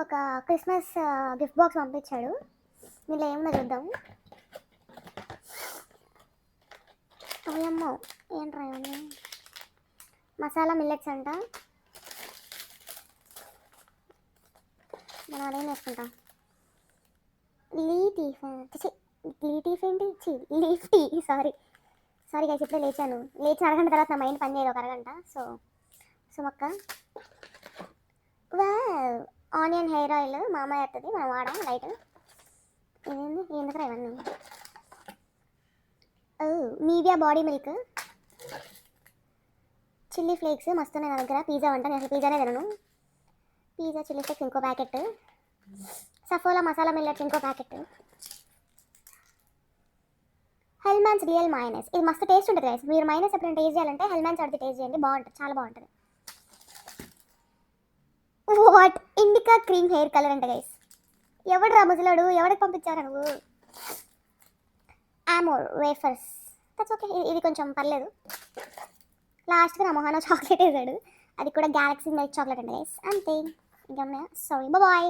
ఒక Christmas gift box పంపించాడు. దీంట్లో ఏమన్నా చూద్దాం. ఓయమ్మో ఏంట్రా ఇవన్నీ, మసాలా మిల్లెట్స్ అంట. మనం అదేం వేసుకుంటాం. లీఫ్ ఏంటి, లీఫ్ టీ. సారీ గైస్, ఇప్పుడే లేచాను. లేచిన అరగంట తర్వాత నా మైండ్ పని చేయదు ఒక అరగంట. సో మొక్క ఆనియన్ హెయిర్ ఆయిల్ మా అమ్మాయి వస్తుంది, మనం వాడాం లైట్. ఇదేంది ఎందుకురా ఇవన్నీ. మీడియా బాడీ మిల్క్, చిల్లీ ఫ్లేక్స్ మస్తున్నాయి నా దగ్గర. పిజ్జా వంట, నేను అసలు పిజ్జానే తినను. పిజ్జా చిల్లీ ఫ్లేక్స్ ఇంకో ప్యాకెట్, సఫోలా మసాలా మిల్లెట్స్ ఇంకో ప్యాకెట్, హెల్మాన్స్ రియల్ మైనస్. ఇది మస్తు టేస్ట్ ఉంటుంది గైస్. మీరు మైనస్ ఎప్పుడైనా టేస్ట్ చేయాలంటే హెల్మాన్స్ అడిగి టేస్ట్ చేయండి, బాగుంటుంది, చాలా బాగుంటుంది. What, indica cream hair colour అంట గైస్. ఎవడు రా ముసలాడు, ఎవరికి పంపించారా నువ్వు. ఆమోర్ వేఫర్స్, దట్స్ ఓకే, ఇది కొంచెం పర్లేదు. లాస్ట్గా నా మొహాన చాక్లెట్ వేసాడు, అది కూడా గ్యాలక్సీ మిల్క్ చాక్లెట్ అంట గైస్. అంతే, ఇంకా సారీ, బాయ్.